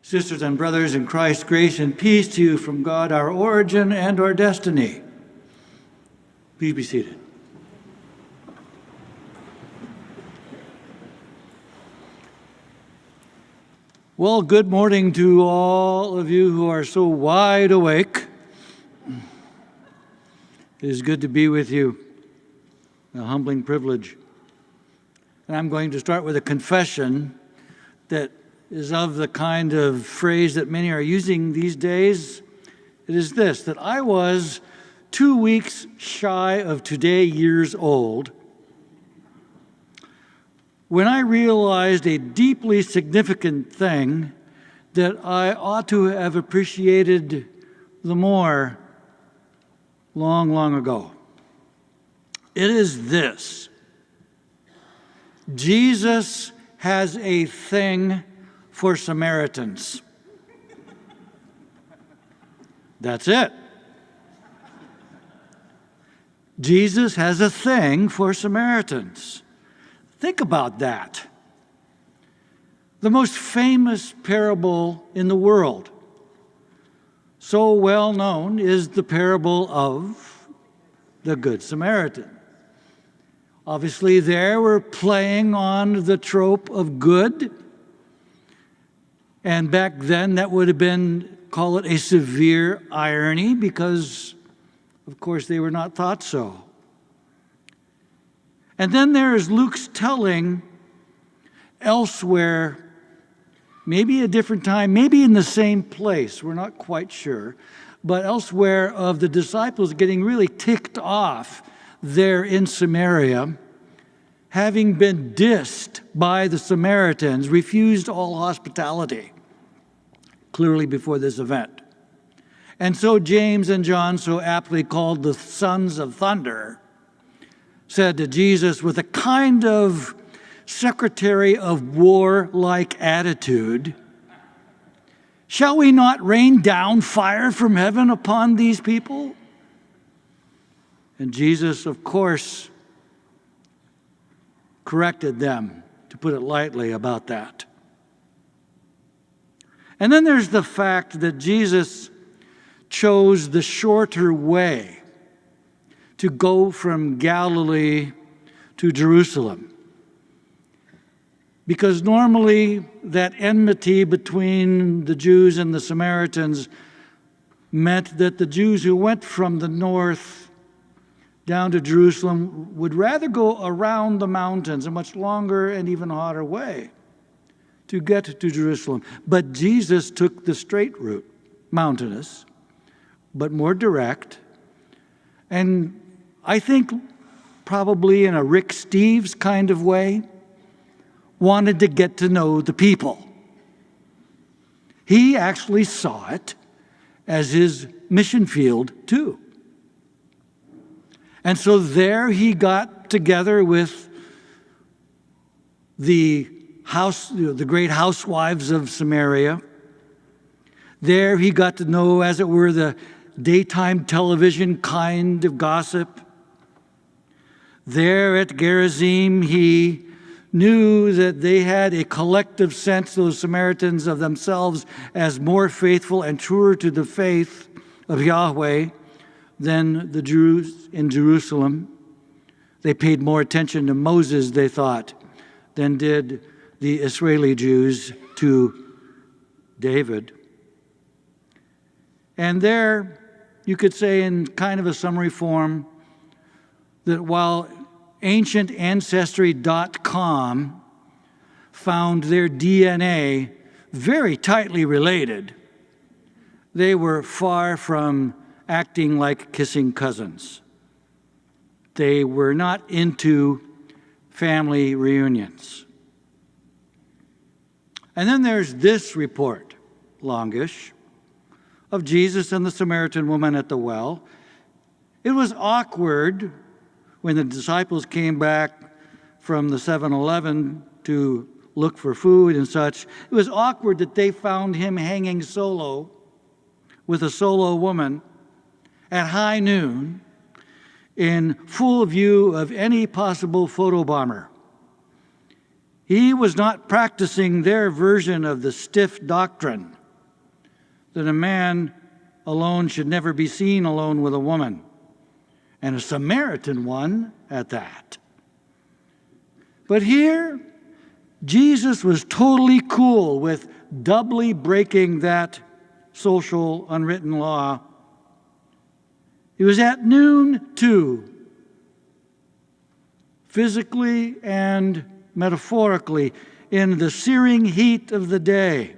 Sisters and brothers in Christ, grace and peace to you from God, our origin and our destiny. Please be seated. Well, good morning to all of you who are so wide awake. It is good to be with you, a humbling privilege. And I'm going to start with a confession that is of the kind of phrase that many are using these days. It is this, that I was 2 weeks shy of today years old when I realized a deeply significant thing that I ought to have appreciated the more long, long ago. It is this: Jesus has a thing for Samaritans. That's it. Jesus has a thing for Samaritans. Think about that. The most famous parable in the world, so well known, is the parable of the Good Samaritan. Obviously, there we're playing on the trope of good. And back then, that would have been, call it a severe irony, because, of course, they were not thought so. And then there is Luke's telling elsewhere, maybe a different time, maybe in the same place, we're not quite sure, but elsewhere, of the disciples getting really ticked off there in Samaria, having been dissed by the Samaritans, refused all hospitality, clearly before this event. And so James and John, so aptly called the sons of thunder, said to Jesus with a kind of secretary of war-like attitude, "Shall we not rain down fire from heaven upon these people?" And Jesus, of course, corrected them, to put it lightly, about that. And then there's the fact that Jesus chose the shorter way to go from Galilee to Jerusalem. Because normally that enmity between the Jews and the Samaritans meant that the Jews who went from the north down to Jerusalem would rather go around the mountains, a much longer and even hotter way to get to Jerusalem. But Jesus took the straight route, mountainous, but more direct, and I think probably in a Rick Steves kind of way, wanted to get to know the people. He actually saw it as his mission field too. And so there he got together with the great housewives of Samaria. There he got to know, as it were, the daytime television kind of gossip. There at Gerizim, he knew that they had a collective sense, those Samaritans, of themselves as more faithful and truer to the faith of Yahweh than the Jews in Jerusalem. They paid more attention to Moses, they thought, than did the Israeli Jews to David. And there, you could say in kind of a summary form, that while ancientancestry.com found their DNA very tightly related, they were far from acting like kissing cousins. They were not into family reunions. And then there's this report, longish, of Jesus and the Samaritan woman at the well. It was awkward when the disciples came back from the 7-Eleven to look for food and such. It was awkward that they found him hanging solo with a solo woman at high noon in full view of any possible photobomber. He was not practicing their version of the stiff doctrine that a man alone should never be seen alone with a woman, and a Samaritan one at that. But here, Jesus was totally cool with doubly breaking that social unwritten law. It was at noon, too, physically and metaphorically, in the searing heat of the day,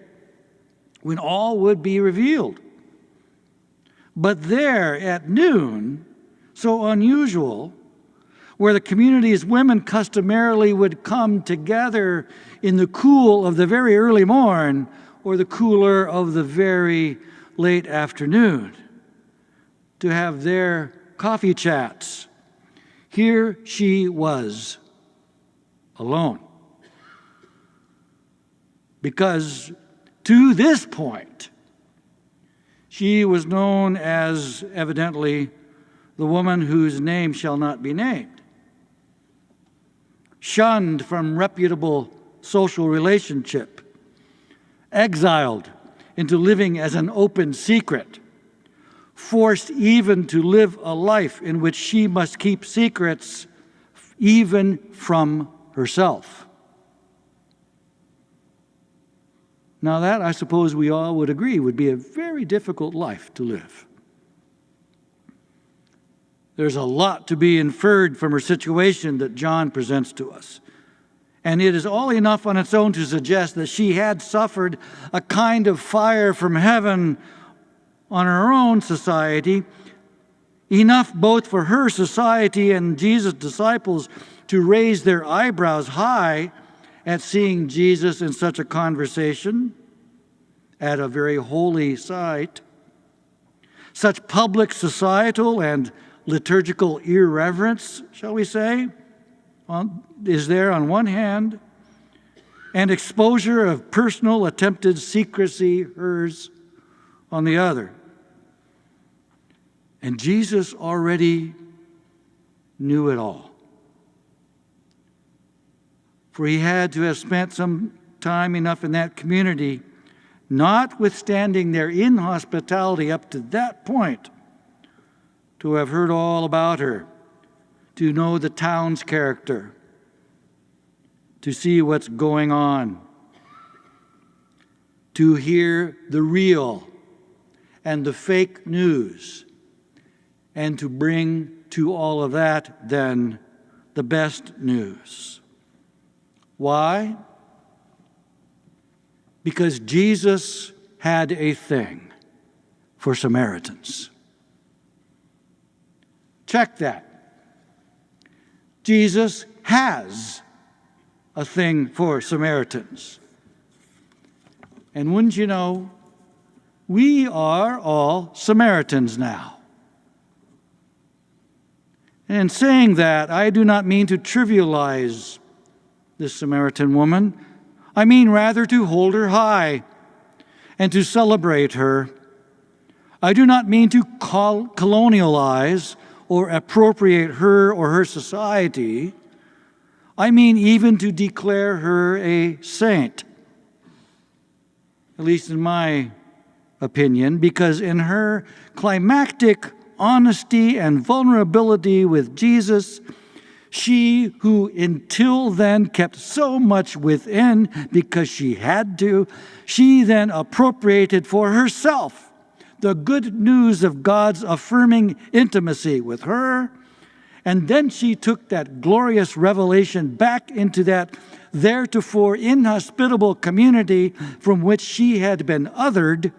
when all would be revealed. But there at noon, so unusual, where the community's women customarily would come together in the cool of the very early morn or the cooler of the very late afternoon to have their coffee chats, here she was alone. Because to this point, she was known as, evidently, the woman whose name shall not be named, shunned from reputable social relationship, exiled into living as an open secret, forced even to live a life in which she must keep secrets even from herself. Now that, I suppose we all would agree, would be a very difficult life to live. There's a lot to be inferred from her situation that John presents to us. And it is all enough on its own to suggest that she had suffered a kind of fire from heaven on her own society, enough both for her society and Jesus' disciples to raise their eyebrows high at seeing Jesus in such a conversation at a very holy site. Such public societal and liturgical irreverence, shall we say, is there on one hand, and exposure of personal attempted secrecy, hers, on the other. And Jesus already knew it all. For he had to have spent some time enough in that community, notwithstanding their inhospitality up to that point, to have heard all about her, to know the town's character, to see what's going on, to hear the real and the fake news, and to bring to all of that, then, the best news. Why? Because Jesus had a thing for Samaritans. Check that. Jesus has a thing for Samaritans. And wouldn't you know, we are all Samaritans now. And in saying that, I do not mean to trivialize this Samaritan woman. I mean rather to hold her high and to celebrate her. I do not mean to colonialize or appropriate her or her society. I mean even to declare her a saint, at least in my opinion, because in her climactic honesty and vulnerability with Jesus, she who until then kept so much within because she had to, she then appropriated for herself the good news of God's affirming intimacy with her, and then she took that glorious revelation back into that theretofore inhospitable community from which she had been othered,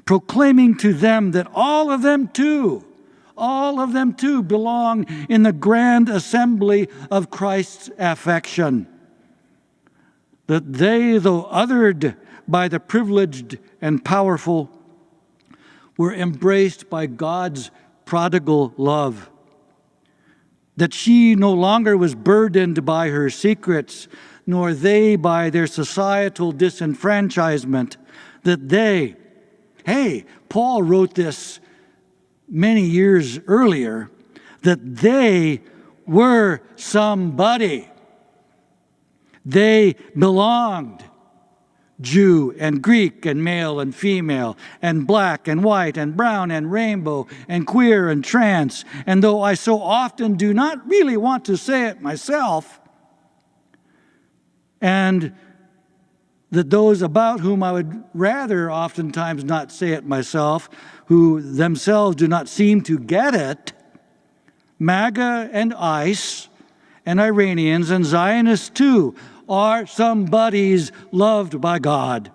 proclaiming to them that all of them too belong in the grand assembly of Christ's affection. That they, though othered by the privileged and powerful, were embraced by God's prodigal love. That she no longer was burdened by her secrets, nor they by their societal disenfranchisement. That they, Paul wrote this many years earlier, that they were somebody. They belonged Jew and Greek and male and female and black and white and brown and rainbow and queer and trans. And though I so often do not really want to say it myself, and that those about whom I would rather oftentimes not say it myself, who themselves do not seem to get it, MAGA and ICE and Iranians and Zionists too are somebody's loved by God.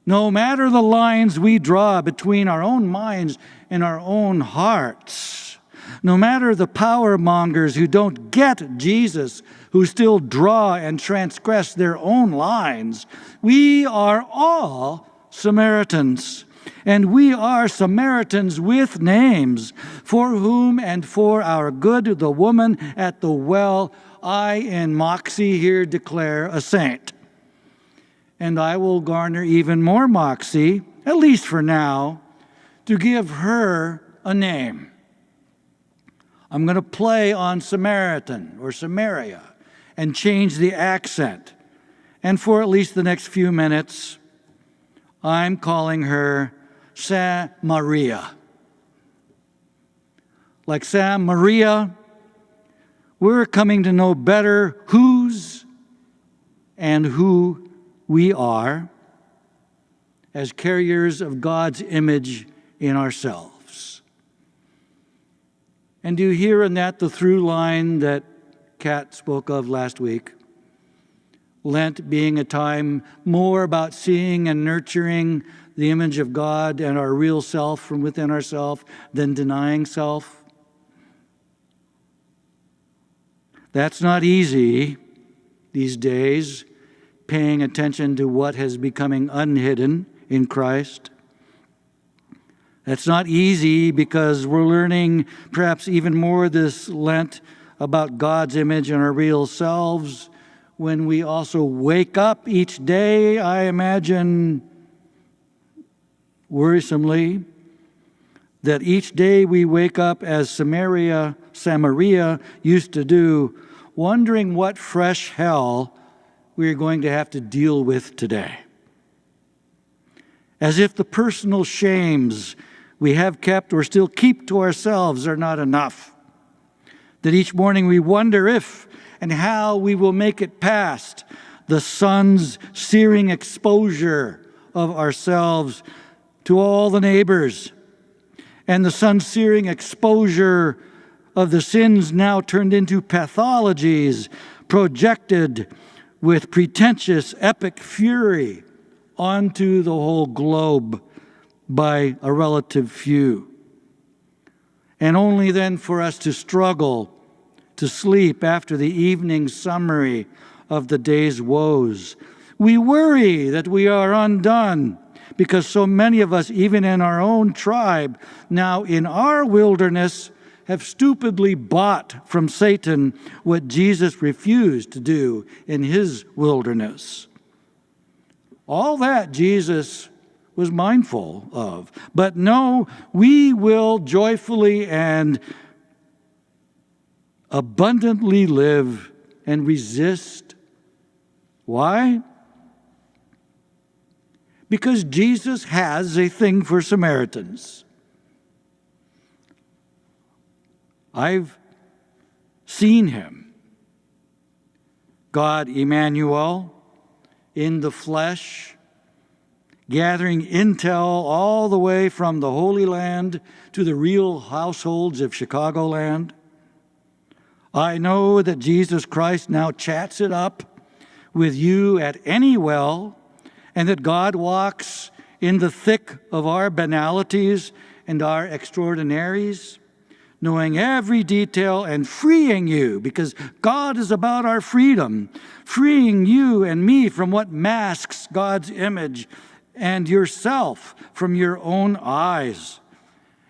No matter the lines we draw between our own minds and our own hearts, no matter the power mongers who don't get Jesus, who still draw and transgress their own lines, we are all Samaritans. And we are Samaritans with names, for whom and for our good the woman at the well, I in moxie here declare a saint. And I will garner even more moxie, at least for now, to give her a name. I'm going to play on Samaritan or Samaria and change the accent. And for at least the next few minutes, I'm calling her Samaria. Like Sam Maria, we're coming to know better whose and who we are as carriers of God's image in ourselves. And do you hear in that the through line that Kat spoke of last week? Lent being a time more about seeing and nurturing the image of God and our real self from within ourselves than denying self. That's not easy these days, paying attention to what has becoming unhidden in Christ. That's not easy because we're learning perhaps even more this Lent about God's image and our real selves when we also wake up each day, I imagine, worrisomely, that each day we wake up as Samaria used to do, wondering what fresh hell we're going to have to deal with today. As if the personal shames we have kept or still keep to ourselves are not enough. That each morning we wonder if and how we will make it past the sun's searing exposure of ourselves to all the neighbors, and the sun's searing exposure of the sins now turned into pathologies projected with pretentious epic fury onto the whole globe by a relative few. And only then for us to struggle to sleep after the evening summary of the day's woes. We worry that we are undone because so many of us, even in our own tribe, now in our wilderness, have stupidly bought from Satan what Jesus refused to do in his wilderness. All that Jesus was mindful of. But no, we will joyfully and abundantly live and resist. Why? Because Jesus has a thing for Samaritans. I've seen him, God Emmanuel, in the flesh, gathering intel all the way from the Holy Land to the real households of Chicagoland. I know that Jesus Christ now chats it up with you at any well, and that God walks in the thick of our banalities and our extraordinaries, knowing every detail and freeing you, because God is about our freedom, freeing you and me from what masks God's image and yourself from your own eyes.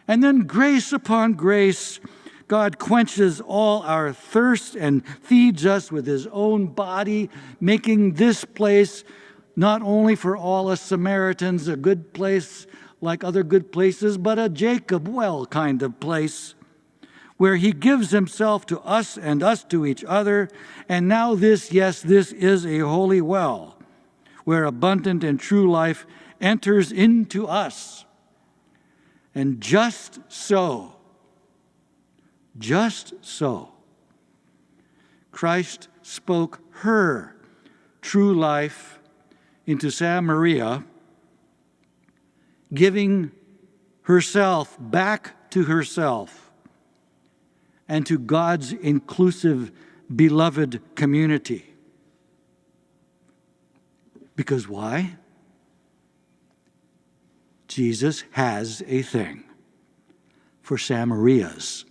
And then grace upon grace, God quenches all our thirst and feeds us with his own body, making this place not only for all us Samaritans a good place like other good places, but a Jacob well kind of place, where he gives himself to us and us to each other. And now this, yes, this is a holy well, where abundant and true life enters into us. And just so, Christ spoke her true life into Samaria, giving herself back to herself and to God's inclusive, beloved community. Because why? Jesus has a thing for Samarias.